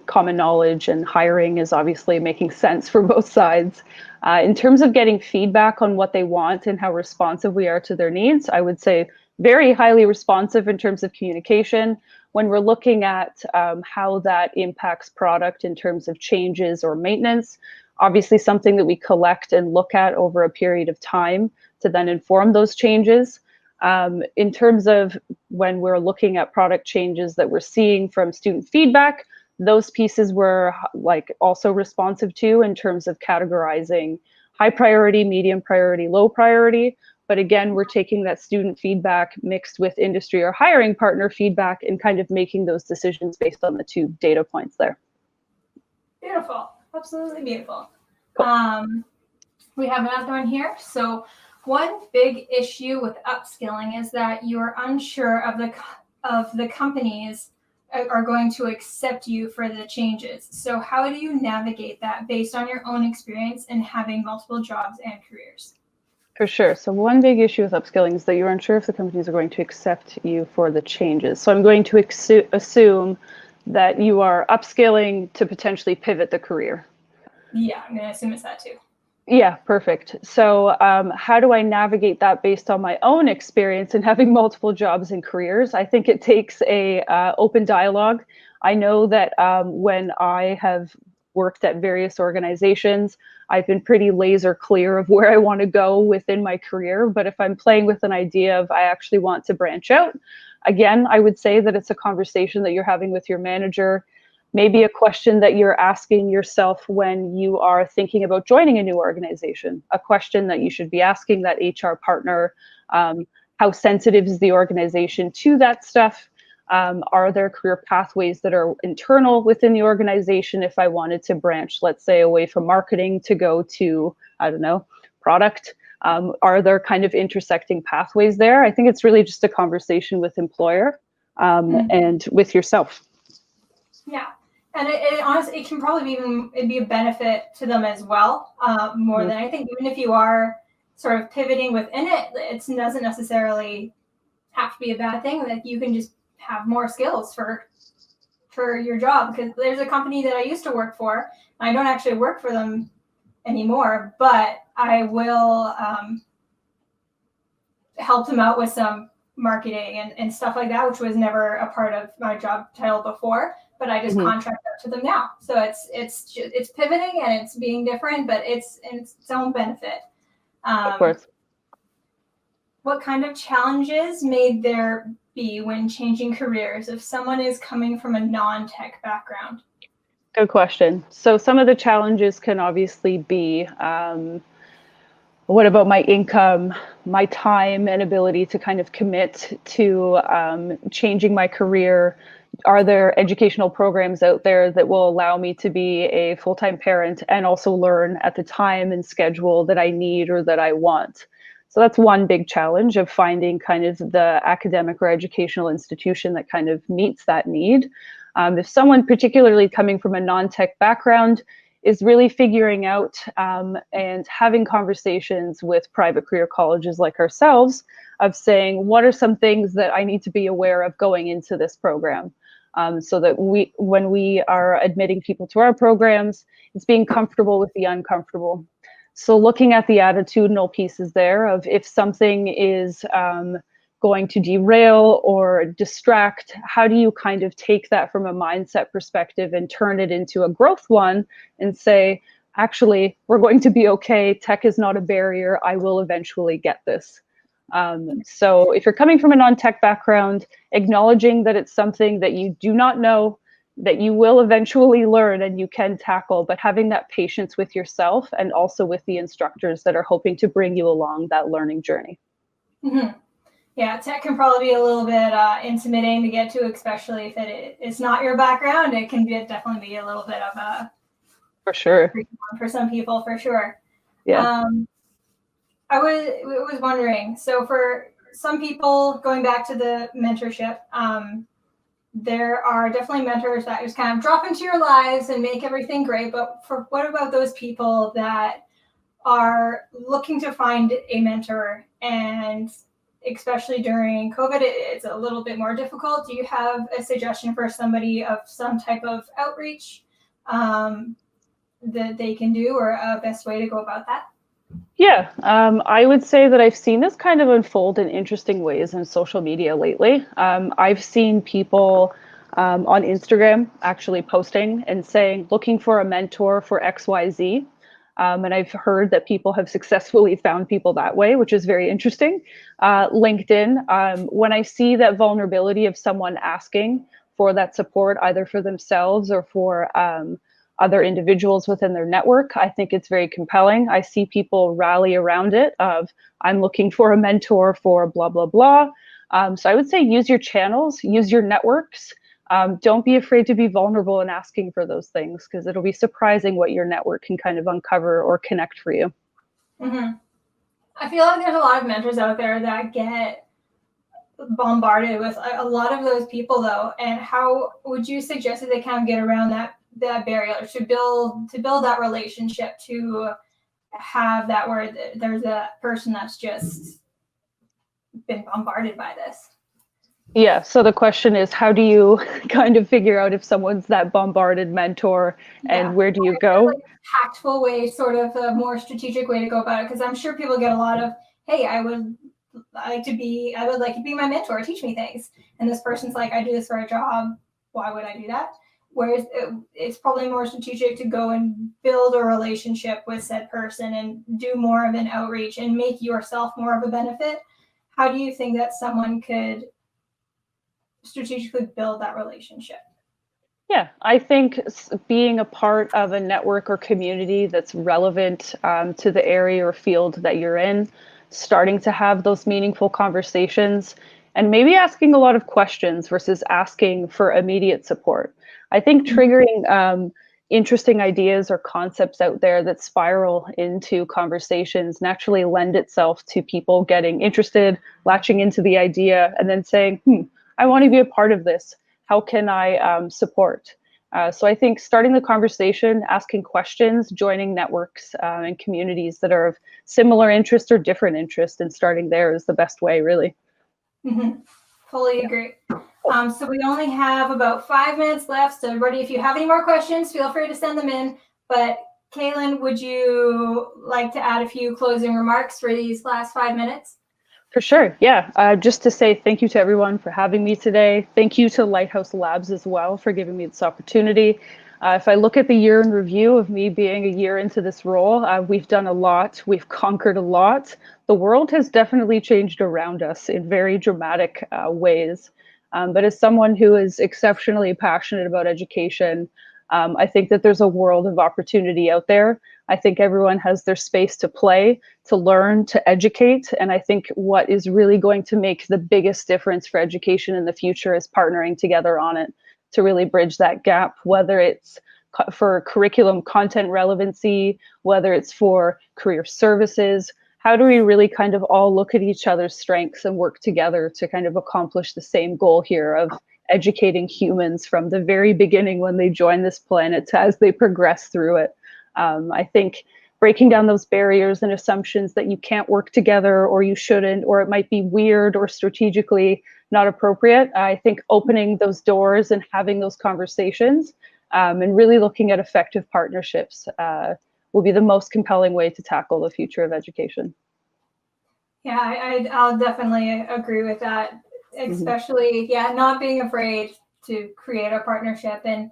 common knowledge, and hiring is obviously making sense for both sides. In terms of getting feedback on what they want and how responsive we are to their needs, I would say very highly responsive in terms of communication. When we're looking at how that impacts product in terms of changes or maintenance, obviously something that we collect and look at over a period of time to then inform those changes. In terms of when we're looking at product changes that we're seeing from student feedback, those pieces were like also responsive to in terms of categorizing high priority, medium priority, low priority. But again, we're taking that student feedback mixed with industry or hiring partner feedback and kind of making those decisions based on the 2 data points there. Beautiful, absolutely beautiful. Cool. We have another one here. So one big issue with upskilling is that you're unsure of the companies are going to accept you for the changes. So how do you navigate that based on your own experience and having multiple jobs and careers? For sure. So one big issue with upskilling is that you're unsure if the companies are going to accept you for the changes. So I'm going to assume that you are upskilling to potentially pivot the career. Yeah, I'm going to assume it's that too. Yeah, perfect. So how do I navigate that based on my own experience and having multiple jobs and careers? I think it takes a open dialogue. I know that when I have worked at various organizations, I've been pretty laser clear of where I want to go within my career. But if I'm playing with an idea of I actually want to branch out, again, I would say that it's a conversation that you're having with your manager, maybe a question that you're asking yourself when you are thinking about joining a new organization, a question that you should be asking that HR partner. How sensitive is the organization to that stuff? Are there career pathways that are internal within the organization? If I wanted to branch, let's say, away from marketing to go to, I don't know, product, are there kind of intersecting pathways there? I think it's really just a conversation with employer and with yourself. Yeah. And it honestly, it can probably it'd be a benefit to them as well, more than I think. Even if you are sort of pivoting within it, it doesn't necessarily have to be a bad thing. That you can just have more skills for your job. Because there's a company that I used to work for. I don't actually work for them anymore, but I will help them out with some marketing and stuff like that, which was never a part of my job title before. But I just contract out to them now. So it's pivoting and it's being different, but it's in its own benefit. Of course. What kind of challenges may there be when changing careers if someone is coming from a non-tech background? Good question. So some of the challenges can obviously be, what about my income, my time and ability to kind of commit to changing my career? Are there educational programs out there that will allow me to be a full-time parent and also learn at the time and schedule that I need or that I want? So that's one big challenge of finding kind of the academic or educational institution that kind of meets that need. If someone particularly coming from a non-tech background is really figuring out and having conversations with private career colleges like ourselves of saying, what are some things that I need to be aware of going into this program? So that when we are admitting people to our programs, it's being comfortable with the uncomfortable. So looking at the attitudinal pieces there of if something is going to derail or distract, how do you kind of take that from a mindset perspective and turn it into a growth one and say, actually, we're going to be okay. Tech is not a barrier. I will eventually get this. So if you're coming from a non-tech background, acknowledging that it's something that you do not know, that you will eventually learn and you can tackle, but having that patience with yourself and also with the instructors that are hoping to bring you along that learning journey. Mm-hmm. Yeah, tech can probably be a little bit intimidating to get to, especially if it's not your background. It can definitely be a little bit of a for sure for some people, for sure. Yeah. I was wondering, so for some people, going back to the mentorship, there are definitely mentors that just kind of drop into your lives and make everything great. But what about those people that are looking to find a mentor, and especially during COVID, it's a little bit more difficult? Do you have a suggestion for somebody of some type of outreach that they can do, or a best way to go about that? Yeah, I would say that I've seen this kind of unfold in interesting ways in social media lately. I've seen people on Instagram actually posting and saying, looking for a mentor for XYZ. And I've heard that people have successfully found people that way, which is very interesting. LinkedIn, when I see that vulnerability of someone asking for that support, either for themselves or for other individuals within their network, I think it's very compelling. I see people rally around it of, I'm looking for a mentor for blah, blah, blah. So I would say use your channels, use your networks. Don't be afraid to be vulnerable in asking for those things, because it'll be surprising what your network can kind of uncover or connect for you. Mm-hmm. I feel like there's a lot of mentors out there that get bombarded with a lot of those people, though. And how would you suggest that they kind of get around that barrier to build that relationship, to have that where there's a person that's just been bombarded by this? Yeah, so the question is, how do you kind of figure out if someone's that bombarded mentor, Yeah. and where do you Is there go? like a tactful way, sort of a more strategic way to go about it? Because I'm sure people get a lot of, hey, I would like to be my mentor, teach me things. And this person's like, I do this for a job. Why would I do that? Whereas it's probably more strategic to go and build a relationship with said person and do more of an outreach and make yourself more of a benefit. How do you think that someone could strategically build that relationship? Yeah, I think being a part of a network or community that's relevant to the area or field that you're in, starting to have those meaningful conversations, and maybe asking a lot of questions versus asking for immediate support. I think triggering interesting ideas or concepts out there that spiral into conversations naturally lend itself to people getting interested, latching into the idea, and then saying, I want to be a part of this. How can I support? So I think starting the conversation, asking questions, joining networks and communities that are of similar interest or different interest, and starting there is the best way, really. Mm-hmm. Fully agree. So we only have about 5 minutes left. So everybody, if you have any more questions, feel free to send them in. But Kaylyn, would you like to add a few closing remarks for these last 5 minutes? For sure. Yeah. Just to say thank you to everyone for having me today. Thank you to Lighthouse Labs as well for giving me this opportunity. If I look at the year in review of me being a year into this role, we've done a lot. We've conquered a lot. The world has definitely changed around us in very dramatic ways. But as someone who is exceptionally passionate about education, I think that there's a world of opportunity out there. I think everyone has their space to play, to learn, to educate. And I think what is really going to make the biggest difference for education in the future is partnering together on it to really bridge that gap, whether it's for curriculum content relevancy, whether it's for career services. How do we really kind of all look at each other's strengths and work together to kind of accomplish the same goal here of educating humans from the very beginning when they join this planet to as they progress through it? I think breaking down those barriers and assumptions that you can't work together or you shouldn't, or it might be weird or strategically not appropriate. I think opening those doors and having those conversations and really looking at effective partnerships will be the most compelling way to tackle the future of education. Yeah, I'll definitely agree with that. Especially, not being afraid to create a partnership. And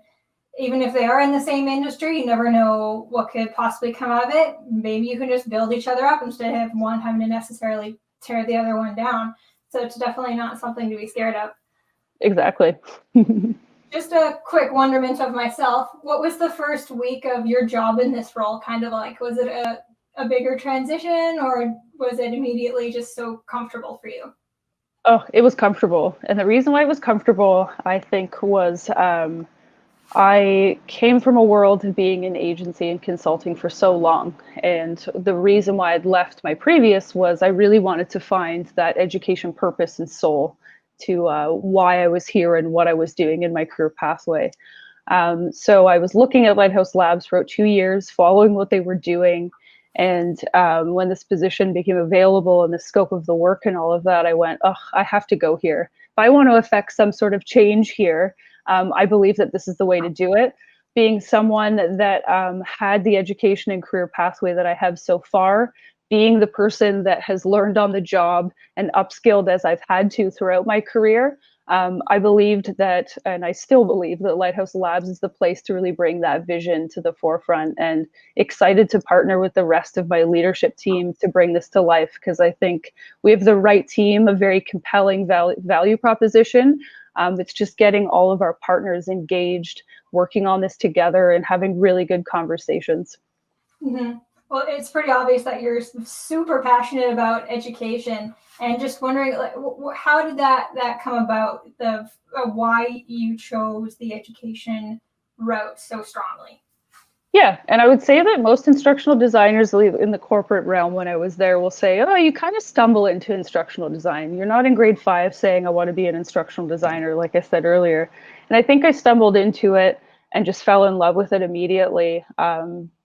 even if they are in the same industry, you never know what could possibly come out of it. Maybe you can just build each other up instead of one having to necessarily tear the other one down. So it's definitely not something to be scared of. Exactly. Just a quick wonderment of myself. What was the first week of your job in this role kind of like? Was it a bigger transition, or was it immediately just so comfortable for you? Oh, it was comfortable. And the reason why it was comfortable, I think, was I came from a world of being in agency and consulting for so long. And the reason why I'd left my previous was I really wanted to find that education purpose and soul to why I was here and what I was doing in my career pathway. So I was looking at Lighthouse Labs for 2 years, following what they were doing. And when this position became available and the scope of the work and all of that, I went, oh, I have to go here. If I want to affect some sort of change here, I believe that this is the way to do it. Being someone that had the education and career pathway that I have so far, being the person that has learned on the job and upskilled as I've had to throughout my career, I believed that, and I still believe that Lighthouse Labs is the place to really bring that vision to the forefront, and excited to partner with the rest of my leadership team to bring this to life, because I think we have the right team, a very compelling value proposition. It's just getting all of our partners engaged, working on this together, and having really good conversations. Mm-hmm. Well, it's pretty obvious that you're super passionate about education, and just wondering, like, how did that come about? The why you chose the education route so strongly? Yeah, and I would say that most instructional designers in the corporate realm when I was there will say, oh, you kind of stumble into instructional design. You're not in grade 5 saying, I want to be an instructional designer, like I said earlier. And I think I stumbled into it and just fell in love with it immediately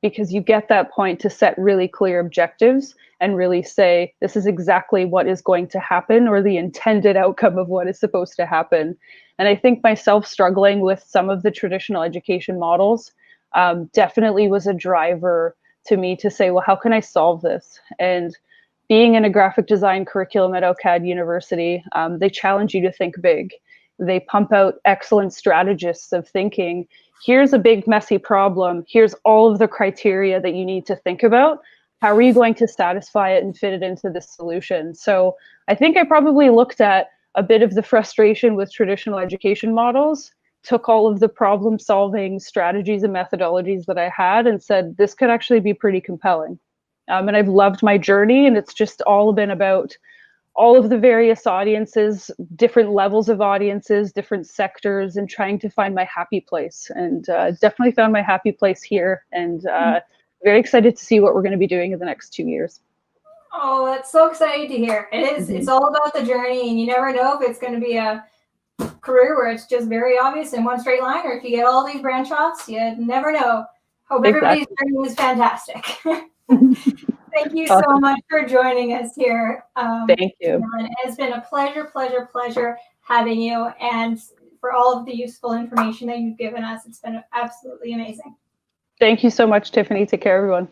because you get that point to set really clear objectives and really say, this is exactly what is going to happen, or the intended outcome of what is supposed to happen. And I think myself struggling with some of the traditional education models definitely was a driver to me to say, well, how can I solve this? And being in a graphic design curriculum at OCAD University, they challenge you to think big. They pump out excellent strategists of thinking, here's a big messy problem, here's all of the criteria that you need to think about. How are you going to satisfy it and fit it into this solution? So I think I probably looked at a bit of the frustration with traditional education models, took all of the problem solving strategies and methodologies that I had and said, this could actually be pretty compelling. And I've loved my journey, and it's just all been about all of the various audiences, different levels of audiences, different sectors, and trying to find my happy place. And definitely found my happy place here, and very excited to see what we're going to be doing in the next 2 years. Oh, that's so exciting to hear. It is. It's all about the journey, and you never know if it's going to be a career where it's just very obvious in one straight line, or if you get all these branch offs, you never know. Hope everybody's journey is fantastic. Thank you so much for joining us here. Thank you. It has been a pleasure having you, and for all of the useful information that you've given us. It's been absolutely amazing. Thank you so much, Tiffany. Take care, everyone.